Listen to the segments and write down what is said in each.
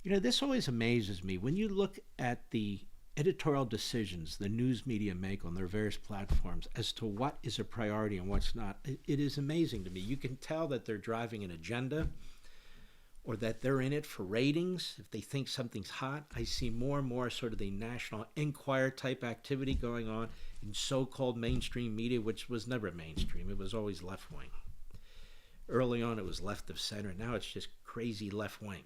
This always amazes me when you look at the editorial decisions the news media make on their various platforms as to what is a priority and what's not. It is amazing to me. You can tell that they're driving an agenda or that they're in it for ratings. If they think something's hot, I see more and more sort of the National Enquirer type activity going on in so-called mainstream media, which was never mainstream. It was always left-wing. Early on, it was left of center. Now it's just crazy left-wing.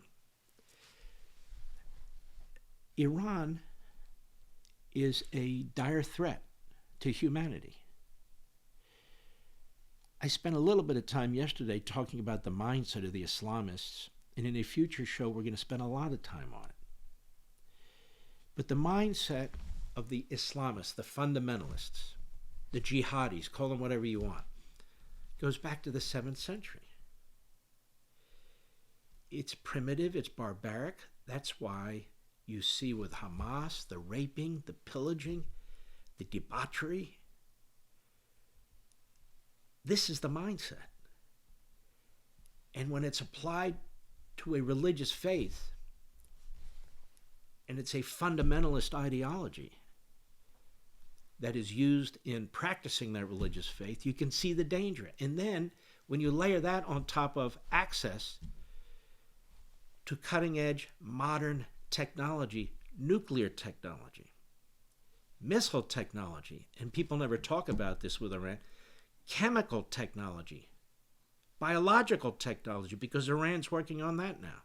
Iran is a dire threat to humanity. I spent a little bit of time yesterday talking about the mindset of the Islamists, and in a future show we're going to spend a lot of time on it. But the mindset of the Islamists, the fundamentalists, the jihadis, call them whatever you want, goes back to the 7th century. It's primitive, it's barbaric. That's why you see with Hamas, the raping, the pillaging, the debauchery. This is the mindset. And when it's applied to a religious faith, and it's a fundamentalist ideology that is used in practicing that religious faith, you can see the danger. And then when you layer that on top of access to cutting-edge modern technology, nuclear technology, missile technology, and people never talk about this with Iran, chemical technology, biological technology, because Iran's working on that now.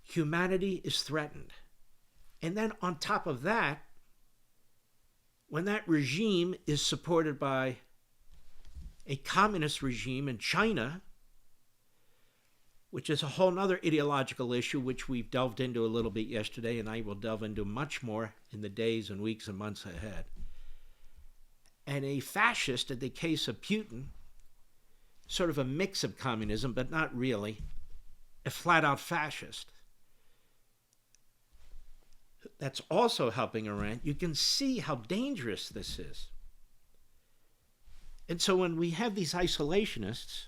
Humanity is threatened. And then on top of that, when that regime is supported by a communist regime in China, which is a whole other ideological issue, which we've delved into a little bit yesterday, and I will delve into much more in the days and weeks and months ahead. And a fascist, in the case of Putin, sort of a mix of communism, but not really, a flat-out fascist. That's also helping Iran. You can see how dangerous this is. And so when we have these isolationists,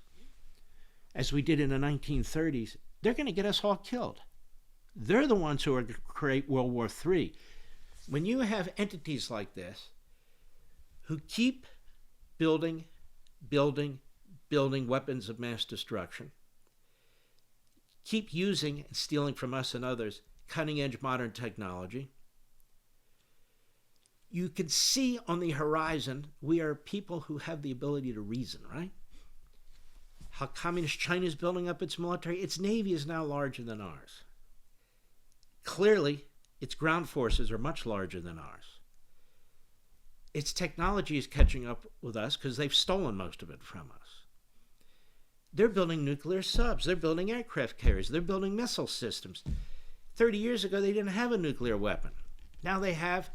as we did in the 1930s, they're going to get us all killed. They're the ones who are going to create World War III. When you have entities like this who keep building weapons of mass destruction, keep using and stealing from us and others cutting-edge modern technology, you can see on the horizon we are people who have the ability to reason, right? How Communist China is building up its military. Its navy is now larger than ours. Clearly, its ground forces are much larger than ours. Its technology is catching up with us because they've stolen most of it from us. They're building nuclear subs. They're building aircraft carriers. They're building missile systems. 30 years ago, they didn't have a nuclear weapon. Now they have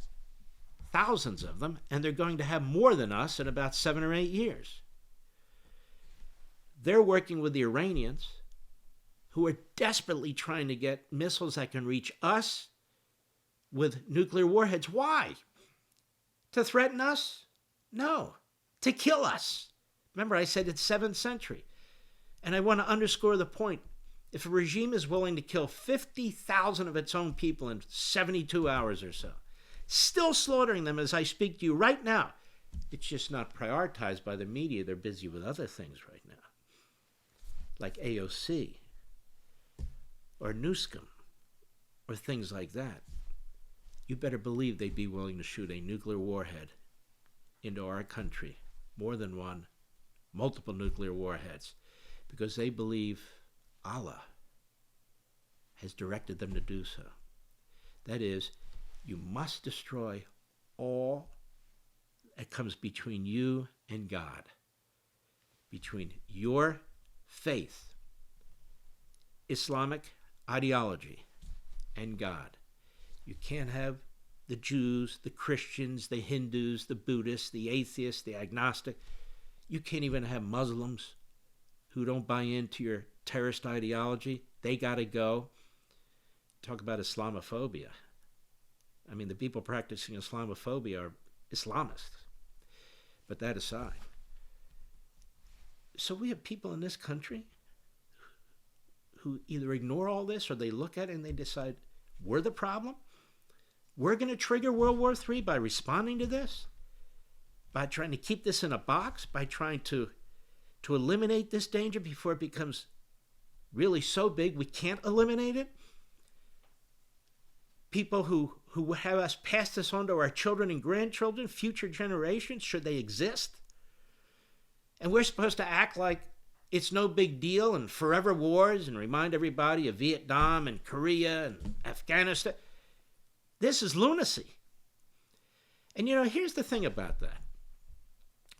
thousands of them, and they're going to have more than us in about 7 or 8 years. They're working with the Iranians, who are desperately trying to get missiles that can reach us with nuclear warheads. Why? To threaten us? No. To kill us. Remember, I said it's 7th century. And I want to underscore the point. If a regime is willing to kill 50,000 of its own people in 72 hours or so, still slaughtering them as I speak to you right now, it's just not prioritized by the media. They're busy with other things right now, like AOC or Newscom or things like that. You better believe they'd be willing to shoot a nuclear warhead into our country, more than one, multiple nuclear warheads, because they believe Allah has directed them to do so. That is, you must destroy all that comes between you and God, between your faith, Islamic ideology, and God. You can't have the Jews, the Christians, the Hindus, the Buddhists, the atheists, the agnostic. You can't even have Muslims who don't buy into your terrorist ideology. They got to go. Talk about Islamophobia. I mean, the people practicing Islamophobia are Islamists. But that aside. So we have people in this country who either ignore all this or they look at it and they decide, we're the problem? We're going to trigger World War III by responding to this? By trying to keep this in a box? By trying to eliminate this danger before it becomes really so big we can't eliminate it? People who have us pass this on to our children and grandchildren, future generations, should they exist? And we're supposed to act like it's no big deal and forever wars and remind everybody of Vietnam and Korea and Afghanistan. This is lunacy. And here's the thing about that.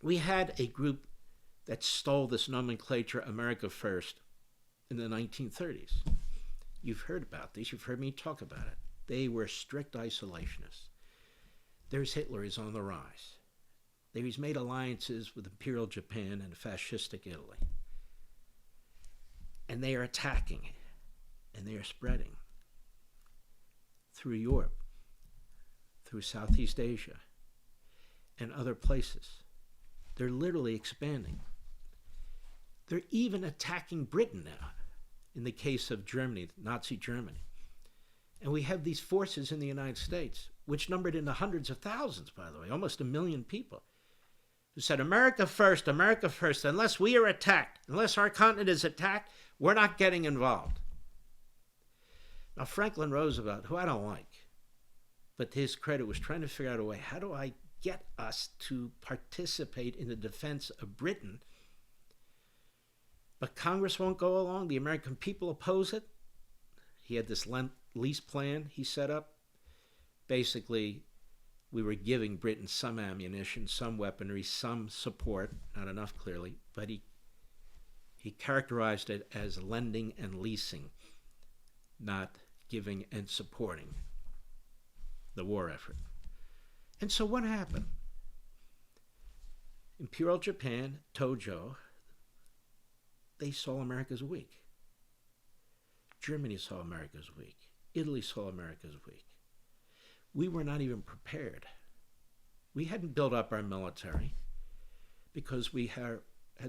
We had a group that stole this nomenclature, America First, in the 1930s. You've heard about this. You've heard me talk about it. They were strict isolationists. There's Hitler. He's on the rise. He's made alliances with Imperial Japan and fascistic Italy. And they are attacking, and they are spreading through Europe, through Southeast Asia, and other places. They're literally expanding. They're even attacking Britain now, in the case of Germany, Nazi Germany. And we have these forces in the United States, which numbered in the hundreds of thousands, by the way, almost 1 million people, who said, America first, unless we are attacked, unless our continent is attacked, we're not getting involved. Now, Franklin Roosevelt, who I don't like, but to his credit, was trying to figure out a way, how do I get us to participate in the defense of Britain? But Congress won't go along. The American people oppose it. He had this lease plan he set up. Basically, we were giving Britain some ammunition, some weaponry, some support, not enough clearly, but he characterized it as lending and leasing, not giving and supporting the war effort. And so what happened? Imperial Japan, Tojo, they saw America as weak. Germany saw America as weak. Italy saw America as weak. We were not even prepared. We hadn't built up our military because we had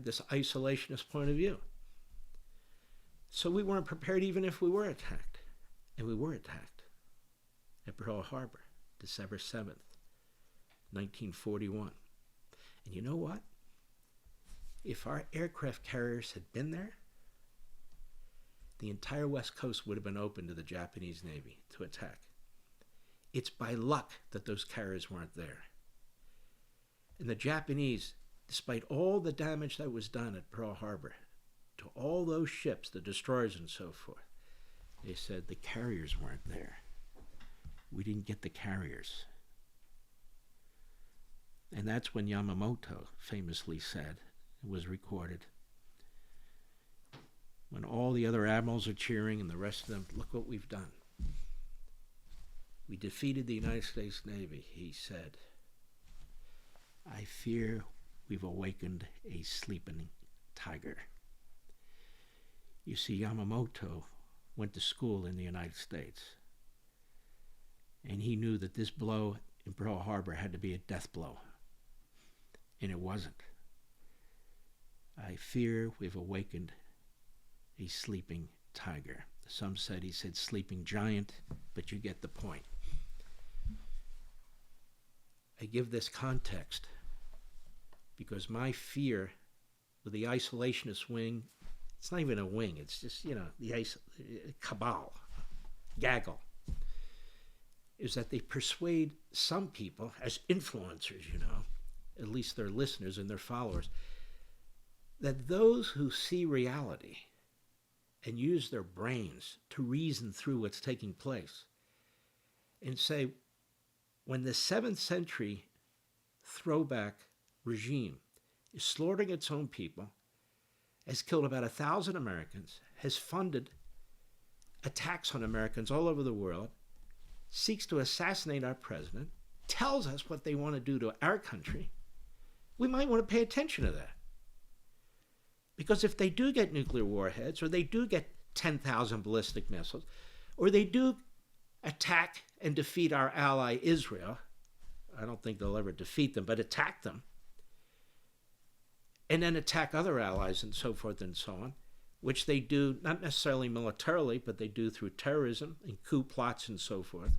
this isolationist point of view. So we weren't prepared even if we were attacked. And we were attacked at Pearl Harbor, December 7th, 1941. And you know what? If our aircraft carriers had been there, the entire West Coast would have been open to the Japanese Navy to attack. It's by luck that those carriers weren't there. And the Japanese, despite all the damage that was done at Pearl Harbor, to all those ships, the destroyers and so forth, they said the carriers weren't there. We didn't get the carriers. And that's when Yamamoto famously said, it was recorded, when all the other admirals are cheering and the rest of them, look what we've done. We defeated the United States Navy, he said. I fear we've awakened a sleeping tiger. You see, Yamamoto went to school in the United States, and he knew that this blow in Pearl Harbor had to be a death blow, and it wasn't. I fear we've awakened a sleeping tiger. Some said he said sleeping giant, but you get the point. I give this context because my fear with the isolationist wing, it's not even a wing, it's just, the cabal, gaggle, is that they persuade some people as influencers, at least their listeners and their followers, that those who see reality and use their brains to reason through what's taking place and say, when the 7th century throwback regime is slaughtering its own people, has killed about 1,000 Americans, has funded attacks on Americans all over the world, seeks to assassinate our president, tells us what they want to do to our country, we might want to pay attention to that. Because if they do get nuclear warheads, or they do get 10,000 ballistic missiles, or they do attack and defeat our ally Israel, I don't think they'll ever defeat them, but attack them, and then attack other allies and so forth and so on, which they do not necessarily militarily, but they do through terrorism and coup plots and so forth,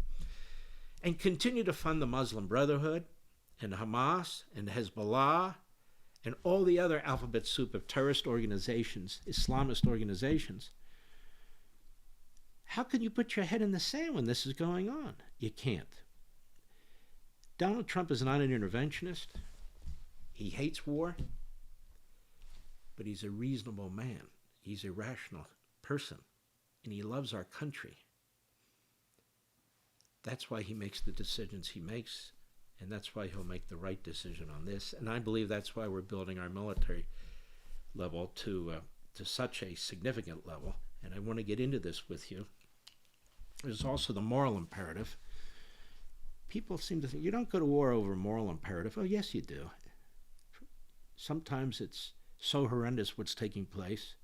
and continue to fund the Muslim Brotherhood and Hamas and Hezbollah and all the other alphabet soup of terrorist organizations, Islamist organizations, how can you put your head in the sand when this is going on? You can't. Donald Trump is not an interventionist. He hates war, but he's a reasonable man. He's a rational person, and he loves our country. That's why he makes the decisions he makes, and that's why he'll make the right decision on this. And I believe that's why we're building our military level to such a significant level. And I want to get into this with you. There's also the moral imperative. People seem to think, you don't go to war over a moral imperative. Oh, yes, you do. Sometimes it's so horrendous what's taking place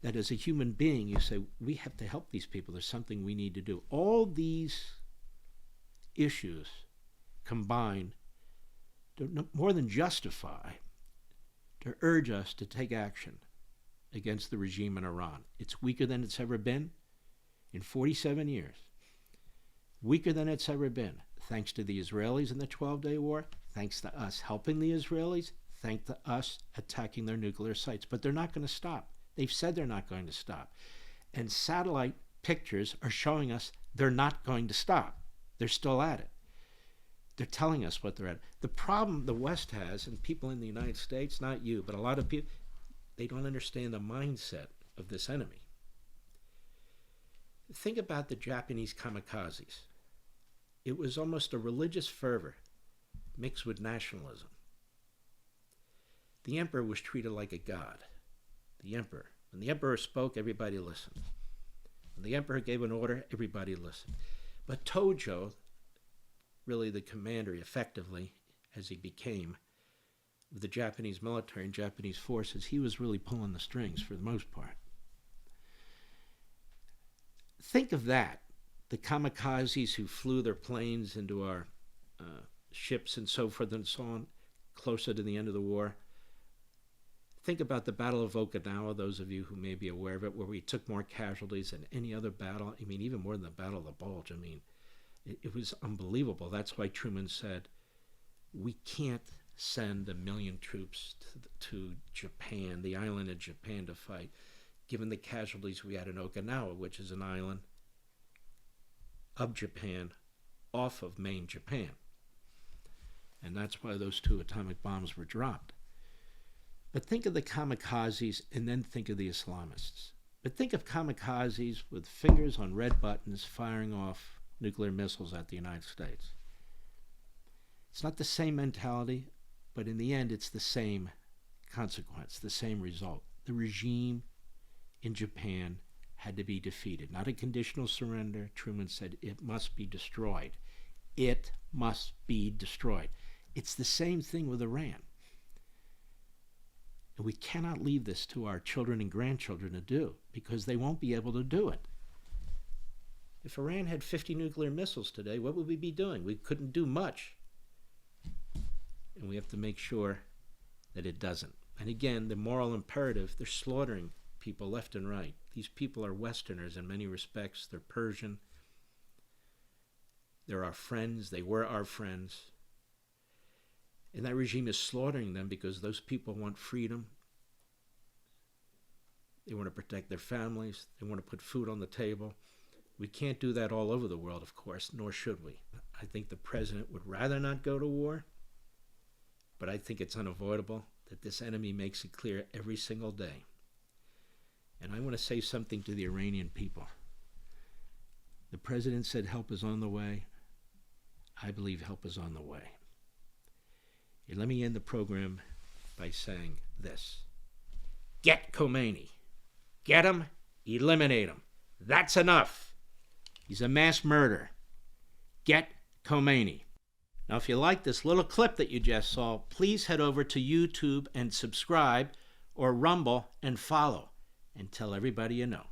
that as a human being, you say, we have to help these people. There's something we need to do. All these issues combine to more than justify, to urge us to take action against the regime in Iran. It's weaker than it's ever been in 47 years. Weaker than it's ever been, thanks to the Israelis in the 12-day war, thanks to us helping the Israelis, thanks to us attacking their nuclear sites. But they're not going to stop. They've said they're not going to stop. And satellite pictures are showing us they're not going to stop. They're still at it. They're telling us what they're at. The problem the West has, and people in the United States, not you, but a lot of people, they don't understand the mindset of this enemy. Think about the Japanese kamikazes. It was almost a religious fervor mixed with nationalism. The emperor was treated like a god. The emperor. When the emperor spoke, everybody listened. When the emperor gave an order, everybody listened. But Tojo, really the commander effectively, as he became, of the Japanese military and Japanese forces, he was really pulling the strings for the most part. Think of that. The kamikazes who flew their planes into our ships and so forth and so on, closer to the end of the war. Think about the Battle of Okinawa, those of you who may be aware of it, where we took more casualties than any other battle. I mean, even more than the Battle of the Bulge. I mean, it was unbelievable. That's why Truman said, we can't send 1 million troops to Japan, the island of Japan, to fight, given the casualties we had in Okinawa, which is an island of Japan off of main Japan. And that's why those 2 atomic bombs were dropped. But think of the kamikazes and then think of the Islamists. But think of kamikazes with fingers on red buttons firing off nuclear missiles at the United States. It's not the same mentality, but in the end it's the same consequence, the same result. The regime in Japan had to be defeated. Not a conditional surrender. Truman said it must be destroyed. It must be destroyed. It's the same thing with Iran. And we cannot leave this to our children and grandchildren to do, because they won't be able to do it. If Iran had 50 nuclear missiles today, what would we be doing? We couldn't do much. And we have to make sure that it doesn't. And again, the moral imperative, they're slaughtering people left and right. These people are Westerners in many respects. They're Persian. They're our friends. They were our friends. And that regime is slaughtering them because those people want freedom. They want to protect their families. They want to put food on the table. We can't do that all over the world, of course, nor should we. I think the president would rather not go to war, but I think it's unavoidable that this enemy makes it clear every single day. And I want to say something to the Iranian people. The president said help is on the way. I believe help is on the way. And let me end the program by saying this. Get Khomeini. Get him, eliminate him. That's enough. He's a mass murderer. Get Khomeini. Now, if you like this little clip that you just saw, please head over to YouTube and subscribe, or Rumble and follow, and tell everybody you know.